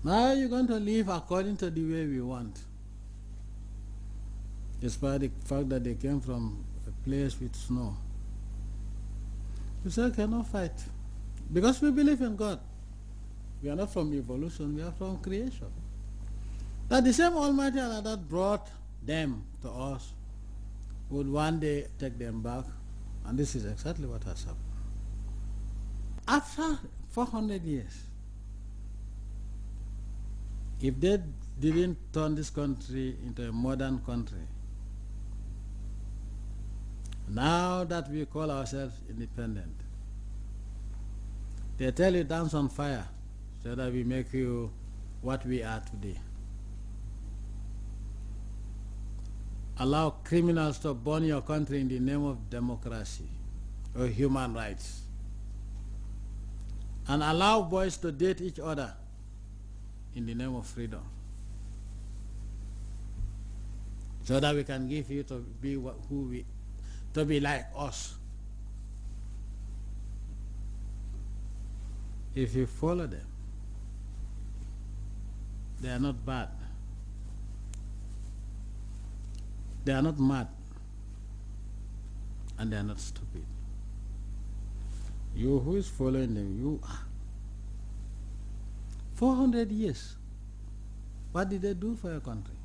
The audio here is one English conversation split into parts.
Now you're going to live according to the way we want. Despite the fact that they came from a place with snow. You say, okay, no fight. Because we believe in God. We are not from evolution, we are from creation. That the same Almighty Allah that brought them to us would one day take them back, and this is exactly what has happened. After 400 years, if they didn't turn this country into a modern country, now that we call ourselves independent, they tell you dance on fire so that we make you what we are today. Allow criminals to burn your country in the name of democracy or human rights. And allow boys to date each other in the name of freedom. So that we can give you to be to be like us. If you follow them, they are not bad. They are not mad. And they are not stupid. You who is following them, you are. 400 years. What did they do for your country?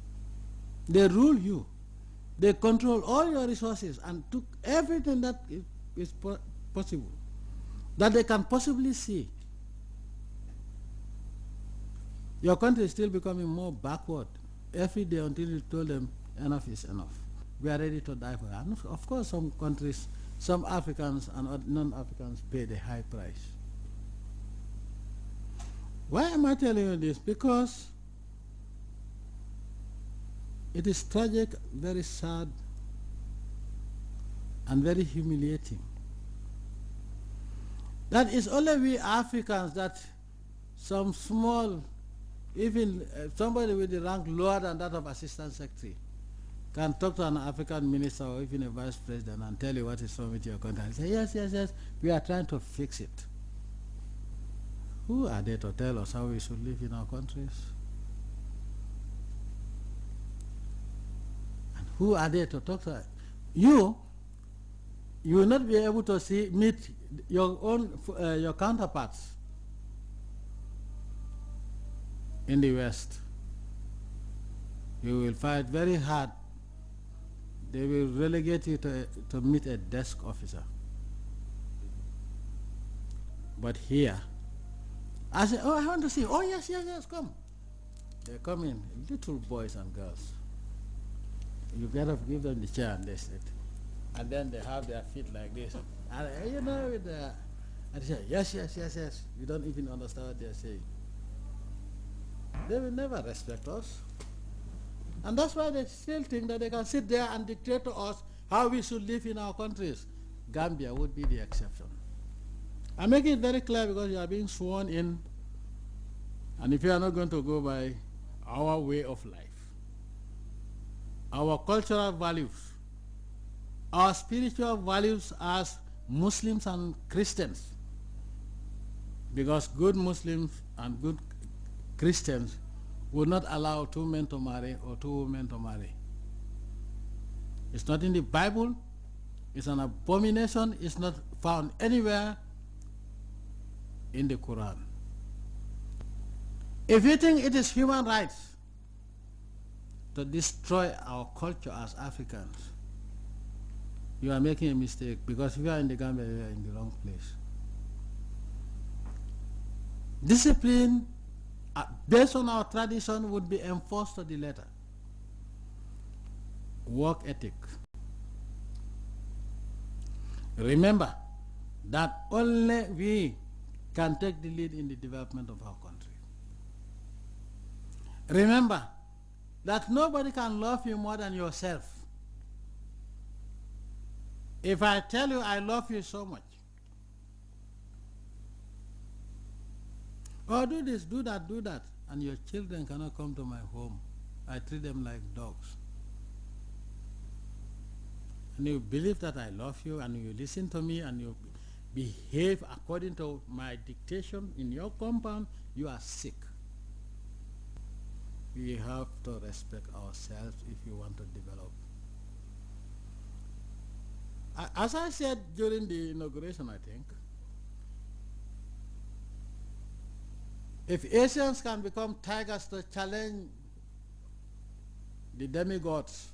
They rule you. They control all your resources and took everything that is possible, that they can possibly see. Your country is still becoming more backward every day until you told them enough is enough. We are ready to die for it. And of course, some countries, some Africans and non-Africans pay the high price. Why am I telling you this? Because it is tragic, very sad, and very humiliating. That is only we Africans that some small, even somebody with the rank lower than that of assistant secretary, can talk to an African minister or even a vice president and tell you what is wrong with your country and say, yes, yes, yes, we are trying to fix it. Who are they to tell us how we should live in our countries? And who are they to talk to? You will not be able to meet your own your counterparts in the West. You will fight very hard. They will relegate you to meet a desk officer. But here, I say, oh, I want to see. Oh, yes, yes, yes, come. They come in, little boys and girls. You gotta give them the chair and they sit. And then they have their feet like this. And you know, and they say, yes, yes, yes, yes. You don't even understand what they're saying. They will never respect us. And that's why they still think that they can sit there and dictate to us how we should live in our countries. Gambia would be the exception. I make it very clear because you are being sworn in, and if you are not going to go by our way of life, our cultural values, our spiritual values as Muslims and Christians, because good Muslims and good Christians would not allow two men to marry or two women to marry. It's not in the Bible, it's an abomination, it's not found anywhere in the Quran. If you think it is human rights to destroy our culture as Africans, you are making a mistake, because if you are in the Gambia, you are in the wrong place. Discipline based on our tradition would be enforced to the letter. Work ethic. Remember that only we can take the lead in the development of our country. Remember that nobody can love you more than yourself. If I tell you I love you so much, oh, do this, do that, and your children cannot come to my home, I treat them like dogs. And you believe that I love you, and you listen to me, and you behave according to my dictation in your compound, you are sick. we have to respect ourselves if we want to develop. As I said during the inauguration, I think, if Asians can become tigers to challenge the demigods,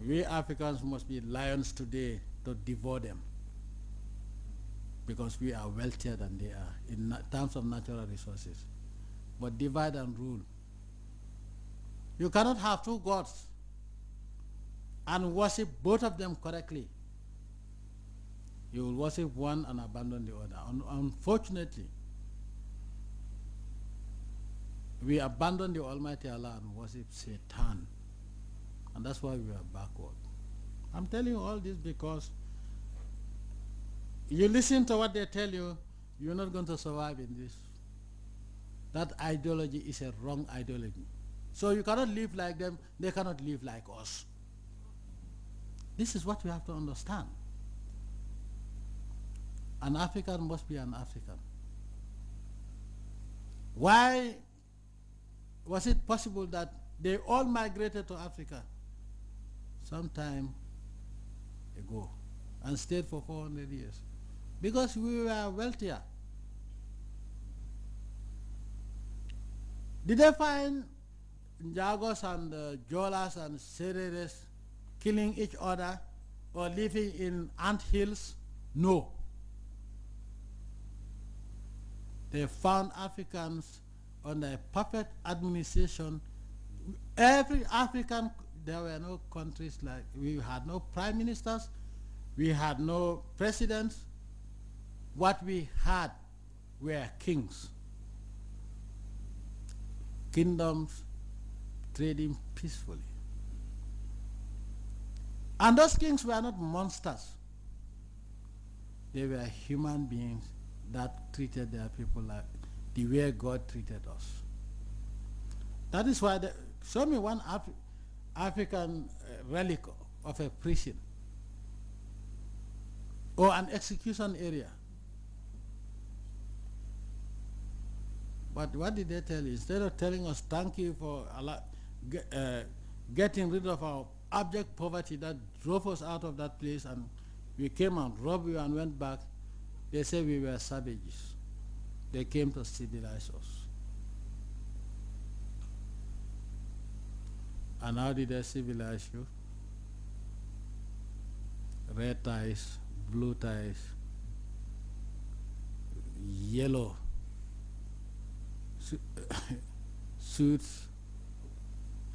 we Africans must be lions today to devour them, because we are wealthier than they are in terms of natural resources. But divide and rule. You cannot have two gods and worship both of them correctly. You will worship one and abandon the other. Unfortunately, we abandon the Almighty Allah and worship Satan. And that's why we are backward. I'm telling you all this because you listen to what they tell you, you're not going to survive in this. That ideology is a wrong ideology. So you cannot live like them, they cannot live like us. This is what we have to understand. An African must be an African. Why was it possible that they all migrated to Africa some time ago and stayed for 400 years? Because we were wealthier. Did they find Njagos and Jolas and Sereres killing each other or living in ant hills? No. They found Africans under a perfect administration. Every African, there were no countries like, we had no prime ministers, we had no presidents. What we had were kings. Kingdoms trading peacefully. And those kings were not monsters. They were human beings that treated their people like the way God treated us. That is why, show me one African relic of a prison or an execution area. But what did they tell you? Instead of telling us thank you for getting rid of our abject poverty that drove us out of that place and we came and robbed you and went back, they said we were savages. They came to civilize us. And how did they civilize you? Red ties, blue ties, yellow suits.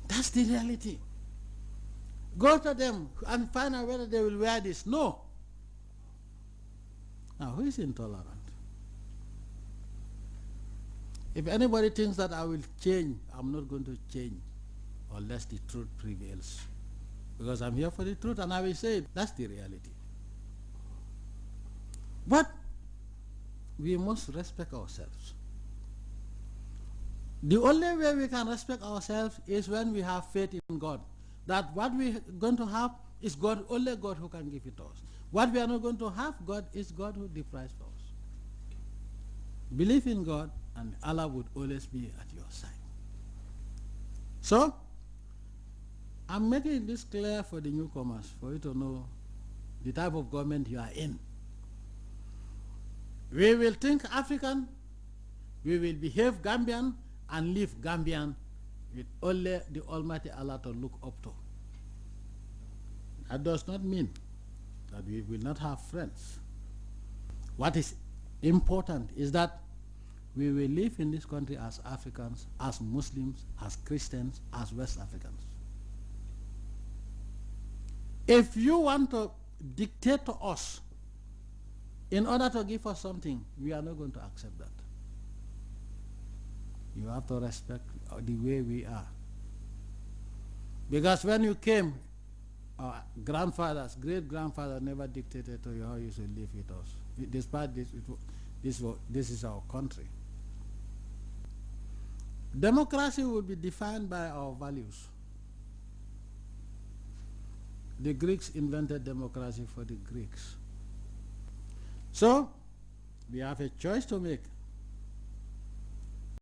That's the reality. Go to them and find out whether they will wear this. No. Now, who is intolerant? If anybody thinks that I will change, I'm not going to change unless the truth prevails. Because I'm here for the truth and I will say it. That's the reality. But we must respect ourselves. The only way we can respect ourselves is when we have faith in God. That what we're going to have is God, only God who can give it to us. What we are not going to have, God is God who deprives for us. Believe in God and Allah would always be at your side. So, I'm making this clear for the newcomers, for you to know the type of government you are in. We will think African, we will behave Gambian, and live Gambian with only the Almighty Allah to look up to. That does not mean that we will not have friends. What is important is that we will live in this country as Africans, as Muslims, as Christians, as West Africans. If you want to dictate to us in order to give us something, we are not going to accept that. You have to respect the way we are. Because when you came, our grandfathers, great-grandfathers never dictated to you how you should live with us. Despite this, this is our country. Democracy will be defined by our values. The Greeks invented democracy for the Greeks. So, we have a choice to make.